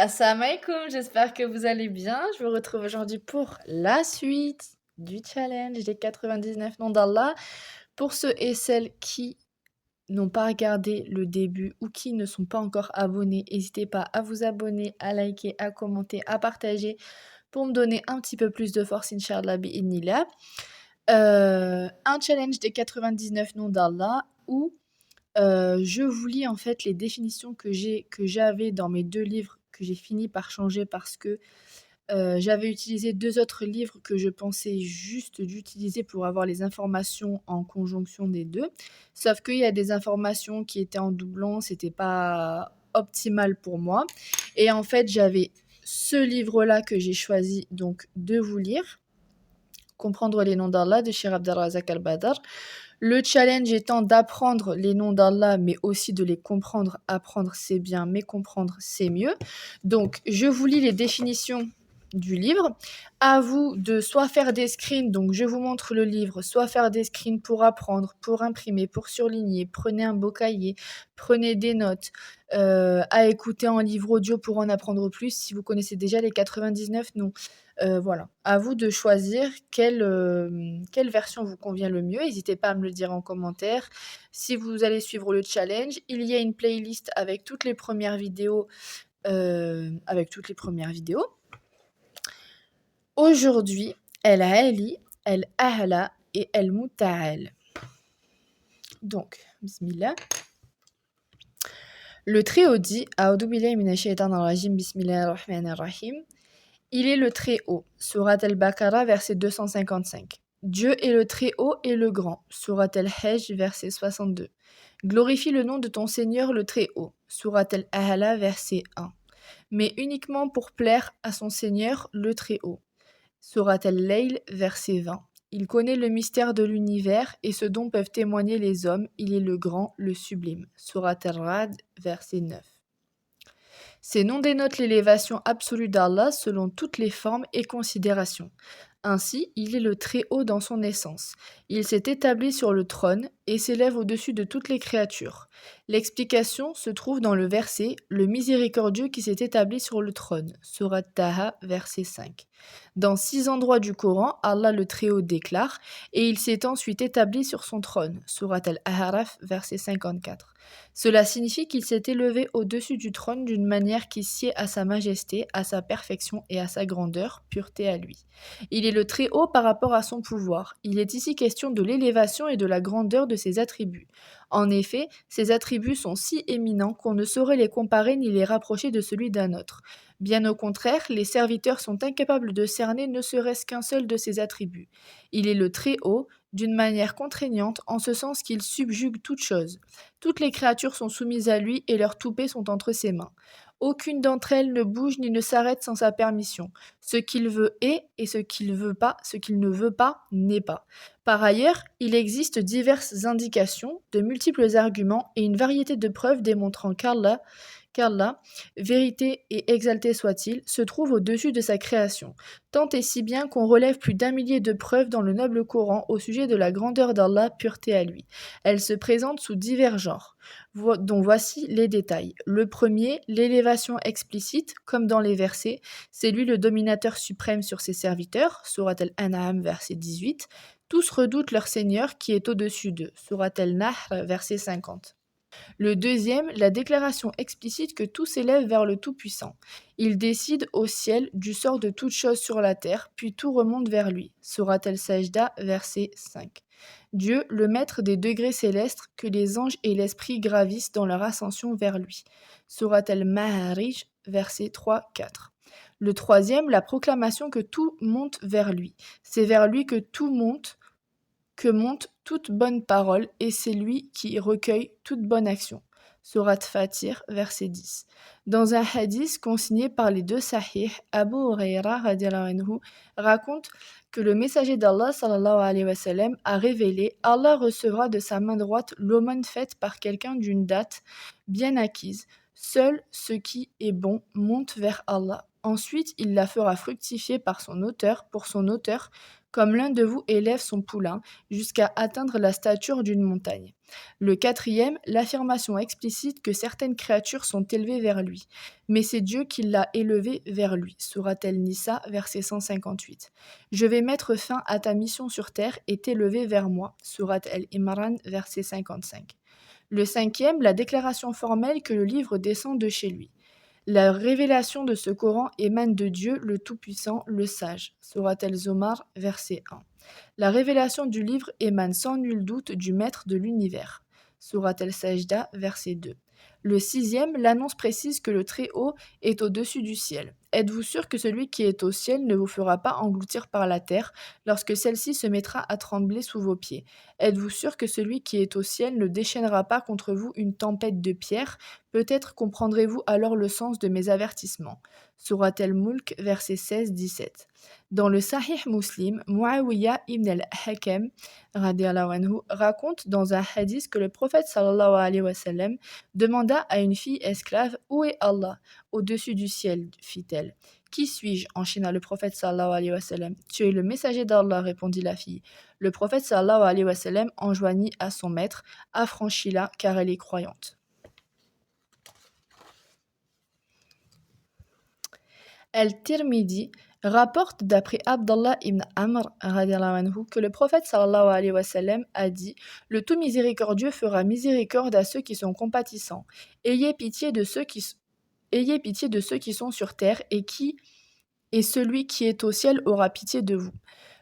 Assalamu alaikum, j'espère que vous allez bien. Je vous retrouve aujourd'hui pour la suite du challenge des 99 noms d'Allah. Pour ceux et celles qui n'ont pas regardé le début ou qui ne sont pas encore abonnés, n'hésitez pas à vous abonner, à liker, à commenter, à partager pour me donner un petit peu plus de force, Inch'Allah, bi'idhnillah. Un challenge des 99 noms d'Allah où je vous lis en fait les définitions que j'avais dans mes 2 livres que j'ai fini par changer parce que, j'avais utilisé 2 autres livres que je pensais juste d'utiliser pour avoir les informations en conjonction des 2. Sauf qu'il y a des informations qui étaient en doublon, c'était pas optimal pour moi et en fait, j'avais ce livre-là que j'ai choisi donc de vous lire, Comprendre les noms d'Allah de Cheikh Abdelrazak Al-Badr. Le challenge étant d'apprendre les noms d'Allah, mais aussi de les comprendre. Apprendre, c'est bien, mais comprendre, c'est mieux. Donc, je vous lis les définitions du livre. À vous de soit faire des screens, donc je vous montre le livre, soit faire des screens pour apprendre, pour imprimer, pour surligner. Prenez un beau cahier, prenez des notes, à écouter en livre audio pour en apprendre plus si vous connaissez déjà les 99 noms. Voilà, à vous de choisir quelle version vous convient le mieux. N'hésitez pas à me le dire en commentaire. Si vous allez suivre le challenge, il y a une playlist avec toutes les premières vidéos, Aujourd'hui, El Ali, El Ahla et El Muta'al. Donc, bismillah. Le Très-Haut dit, A'udhu billahi minash shaitanir rajim, bismillahir rahmanir rahim. Il est le Très-Haut. Surat al-Baqarah, verset 255. Dieu est le Très-Haut et le Grand. Surat al-Hajj, verset 62. Glorifie le nom de ton Seigneur le Très-Haut. Surat al-A'la, verset 1. Mais uniquement pour plaire à son Seigneur le Très-Haut. Surat al-Layl, verset 20. Il connaît le mystère de l'univers et ce dont peuvent témoigner les hommes. Il est le Grand, le Sublime. Surat al-Ra'd, verset 9. Ces noms dénotent l'élévation absolue d'Allah selon toutes les formes et considérations. Ainsi, il est le Très-Haut dans son essence. Il s'est établi sur le trône et s'élève au-dessus de toutes les créatures. L'explication se trouve dans le verset « Le miséricordieux qui s'est établi sur le trône » Surat Taha, verset 5. Dans 6 endroits du Coran, Allah le Très-Haut déclare « Et il s'est ensuite établi sur son trône » Surat Al-A'raf, verset 54. Cela signifie qu'il s'est élevé au-dessus du trône d'une manière qui sied à sa majesté, à sa perfection et à sa grandeur, pureté à lui. Il est le Très-Haut par rapport à son pouvoir. Il est ici question de l'élévation et de la grandeur de ses attributs. En effet, ces attributs sont si éminents qu'on ne saurait les comparer ni les rapprocher de celui d'un autre. Bien au contraire, les serviteurs sont incapables de cerner ne serait-ce qu'un seul de ces attributs. Il est le Très-Haut, d'une manière contraignante, en ce sens qu'il subjugue toute chose. Toutes les créatures sont soumises à lui et leurs toupets sont entre ses mains. Aucune d'entre elles ne bouge ni ne s'arrête sans sa permission. Ce qu'il veut est, et ce qu'il ne veut pas, n'est pas. Par ailleurs, il existe diverses indications, de multiples arguments et une variété de preuves démontrant qu'Allah, vérité et exalté soit-il, se trouve au-dessus de sa création. Tant et si bien qu'on relève plus d'1 millier de preuves dans le noble Coran au sujet de la grandeur d'Allah, pureté à lui. Elles se présentent sous divers genres, dont voici les détails. Le premier, l'élévation explicite, comme dans les versets, c'est lui le dominateur suprême sur ses serviteurs, Surat al-An'am, verset 18. Tous redoutent leur Seigneur qui est au-dessus d'eux, Surat al-Nahr, verset 50. Le deuxième, la déclaration explicite que tout s'élève vers le Tout-Puissant. Il décide au ciel du sort de toute chose sur la terre, puis tout remonte vers lui. Surat al-Sajda, verset 5. Dieu, le maître des degrés célestes, que les anges et l'esprit gravissent dans leur ascension vers lui. Surat al-Ma'arij, verset 3-4. Le troisième, la proclamation que tout monte vers lui. C'est vers lui que monte toute bonne parole, et c'est lui qui recueille toute bonne action. Surat Fatir, verset 10. Dans un hadith consigné par les 2 sahih, Abu Huraira raconte que le messager d'Allah sallallahu alayhi wa sallam a révélé « Allah recevra de sa main droite l'aumône faite par quelqu'un d'une date bien acquise. Seul ce qui est bon monte vers Allah. Ensuite, il la fera fructifier pour son auteur, comme l'un de vous élève son poulain jusqu'à atteindre la stature d'une montagne. Le quatrième, l'affirmation explicite que certaines créatures sont élevées vers lui, mais c'est Dieu qui l'a élevé vers lui. Sourate El-Nisa, verset 158. Je vais mettre fin à ta mission sur terre et t'élever vers moi. Sourate El-Imran, verset 55. Le cinquième, la déclaration formelle que le livre descend de chez lui. La révélation de ce Coran émane de Dieu, le Tout-Puissant, le Sage. Sourate El-Zomar, verset 1. La révélation du livre émane sans nul doute du Maître de l'univers. Sourate El-Sajda, verset 2. Le sixième, l'annonce précise que le Très-Haut est au-dessus du ciel. Êtes-vous sûr que celui qui est au ciel ne vous fera pas engloutir par la terre lorsque celle-ci se mettra à trembler sous vos pieds? Êtes-vous sûr que celui qui est au ciel ne déchaînera pas contre vous une tempête de pierres? Peut-être comprendrez-vous alors le sens de mes avertissements. Sourate El-Mulk, versets 16-17. Dans le Sahih Muslim, Muawiyah ibn al-Hakam radiallahu anhu, raconte dans un hadith que le prophète sallallahu alayhi wa sallam demanda à une fille esclave: Où est Allah? Au-dessus du ciel, fit-elle. Qui suis-je? Enchaîna le prophète sallallahu alayhi wa sallam. Tu es le messager d'Allah, répondit la fille. Le prophète sallallahu alayhi wa sallam enjoignit à son maître: Affranchis-la, car elle est croyante. Al-Tirmidhi rapporte d'après Abdallah ibn Amr anhu, que le prophète sallallahu alayhi wa sallam a dit: Le tout miséricordieux fera miséricorde à ceux qui sont compatissants. Ayez pitié de ceux qui sont sur terre et celui qui est au ciel aura pitié de vous.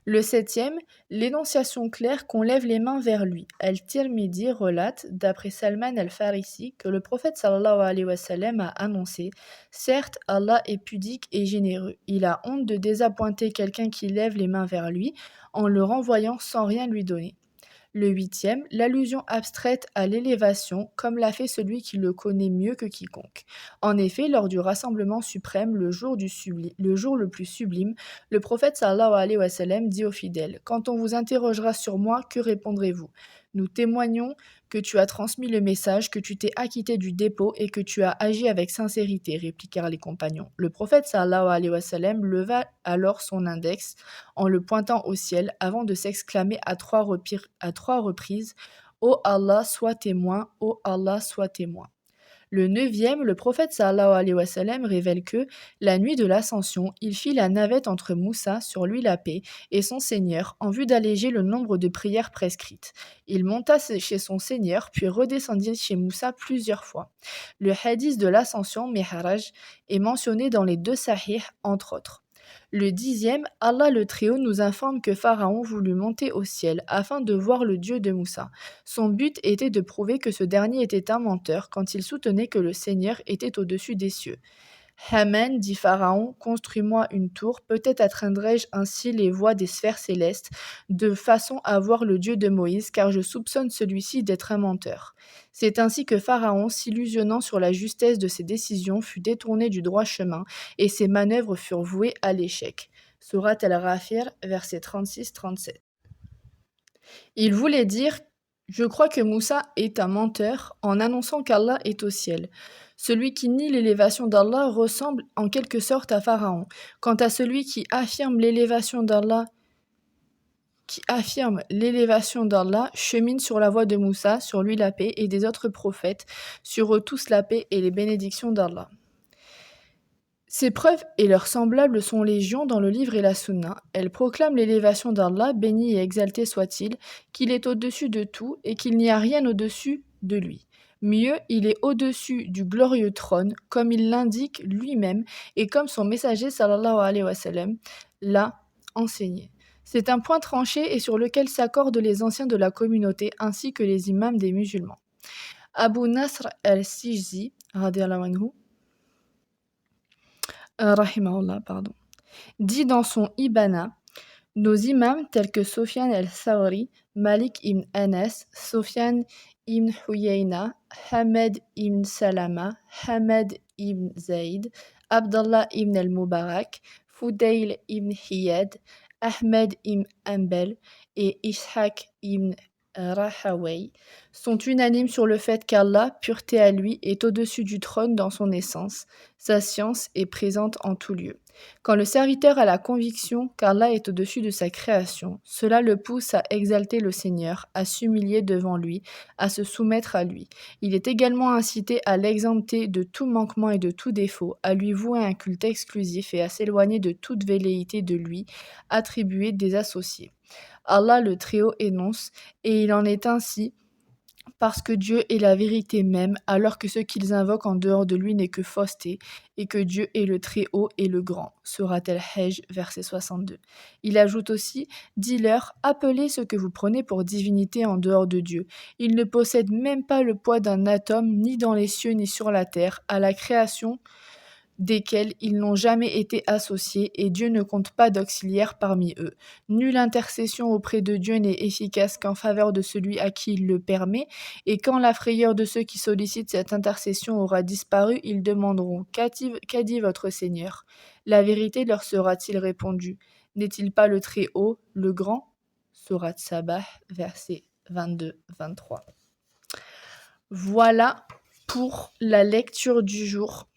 Le septième, l'énonciation claire qu'on lève les mains vers lui. Al-Tirmidhi relate, d'après Salman al-Farisi, que le prophète sallallahu alayhi wa sallam a annoncé: Certes, Allah est pudique et généreux. Il a honte de désappointer quelqu'un qui lève les mains vers lui en le renvoyant sans rien lui donner. Le huitième, l'allusion abstraite à l'élévation, comme l'a fait celui qui le connaît mieux que quiconque. En effet, lors du rassemblement suprême, le jour le plus sublime, le prophète sallallahu alayhi wa sallam dit aux fidèles: Quand on vous interrogera sur moi, que répondrez-vous? Nous témoignons que tu as transmis le message, que tu t'es acquitté du dépôt et que tu as agi avec sincérité, répliquèrent les compagnons. Le prophète sallallahu alayhi wa sallam leva alors son index en le pointant au ciel avant de s'exclamer à trois reprises: Ô Allah, sois témoin, ô Allah, sois témoin. Le neuvième, le prophète sallallahu alayhi wa sallam révèle que, la nuit de l'ascension, il fit la navette entre Moussa, sur lui la paix, et son Seigneur, en vue d'alléger le nombre de prières prescrites. Il monta chez son Seigneur, puis redescendit chez Moussa plusieurs fois. Le hadith de l'ascension, Mi'raj, est mentionné dans les deux Sahih, entre autres. Le dixième, Allah le Très-Haut nous informe que Pharaon voulut monter au ciel afin de voir le Dieu de Moussa. Son but était de prouver que ce dernier était un menteur quand il soutenait que le Seigneur était au-dessus des cieux. Haman, dit Pharaon, construis-moi une tour, peut-être atteindrai-je ainsi les voies des sphères célestes, de façon à voir le Dieu de Moïse, car je soupçonne celui-ci d'être un menteur. C'est ainsi que Pharaon, s'illusionnant sur la justesse de ses décisions, fut détourné du droit chemin, et ses manœuvres furent vouées à l'échec. Sourate Al-Ghafir, versets 36-37. Il voulait dire: Je crois que Moussa est un menteur en annonçant qu'Allah est au ciel. Celui qui nie l'élévation d'Allah ressemble en quelque sorte à Pharaon. Quant à celui qui affirme l'élévation d'Allah, chemine sur la voie de Moussa, sur lui la paix, et des autres prophètes, sur eux tous la paix et les bénédictions d'Allah. Ces preuves et leurs semblables sont légion dans le livre et la sunna. Elles proclament l'élévation d'Allah, béni et exalté soit-il, qu'il est au-dessus de tout et qu'il n'y a rien au-dessus de lui. Mieux, il est au-dessus du glorieux trône, comme il l'indique lui-même et comme son messager sallallahu alayhi wa sallam l'a enseigné. C'est un point tranché et sur lequel s'accordent les anciens de la communauté ainsi que les imams des musulmans. Abu Nasr al-Sijzi, radiallahu anhu, rahimahullah, dit dans son Ibana: Nos imams tels que Sofyan al-Thawri, Malik ibn Anas, Sofyan ibn Huyayna, Hamed ibn Salama, Hamed ibn Zayd, Abdallah ibn al-Mubarak, Fudayl ibn Hiyad, Ahmed ibn Hanbal et Ishaq ibn Rahaway, sont unanimes sur le fait qu'Allah, pureté à lui, est au-dessus du trône dans son essence. Sa science est présente en tout lieu. Quand le serviteur a la conviction qu'Allah est au-dessus de sa création, cela le pousse à exalter le Seigneur, à s'humilier devant lui, à se soumettre à lui. Il est également incité à l'exempter de tout manquement et de tout défaut, à lui vouer un culte exclusif et à s'éloigner de toute velléité de lui attribuer des associés. Allah le Très-Haut énonce, et il en est ainsi parce que Dieu est la vérité même, alors que ce qu'ils invoquent en dehors de lui n'est que fausseté, et que Dieu est le Très-Haut et le Grand. Sourate Al-Hajj, verset 62. Il ajoute aussi, dis-leur, appelez ce que vous prenez pour divinité en dehors de Dieu. Il ne possède même pas le poids d'un atome, ni dans les cieux ni sur la terre, à la création desquels ils n'ont jamais été associés, et Dieu ne compte pas d'auxiliaires parmi eux. Nulle intercession auprès de Dieu n'est efficace qu'en faveur de celui à qui il le permet, et quand la frayeur de ceux qui sollicitent cette intercession aura disparu, ils demanderont qu'a dit votre Seigneur? La vérité leur sera-t-il répondue? N'est-il pas le Très-Haut, le Grand? Sourate Sabah, versets 22-23. Voilà pour la lecture du jour.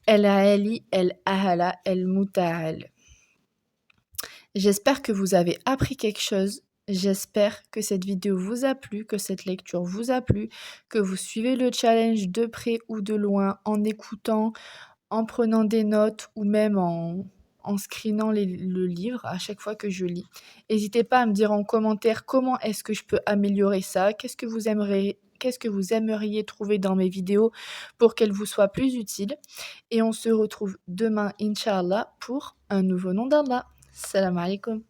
El-Ali, El-Ahala, El-Muta'al. J'espère que vous avez appris quelque chose. J'espère que cette vidéo vous a plu, que cette lecture vous a plu, que vous suivez le challenge de près ou de loin en écoutant, en prenant des notes ou même en screenant le livre à chaque fois que je lis. N'hésitez pas à me dire en commentaire comment est-ce que je peux améliorer ça, qu'est-ce que vous aimeriez trouver dans mes vidéos pour qu'elles vous soient plus utiles. Et on se retrouve demain, Inch'Allah, pour un nouveau nom d'Allah. Salam alaikum.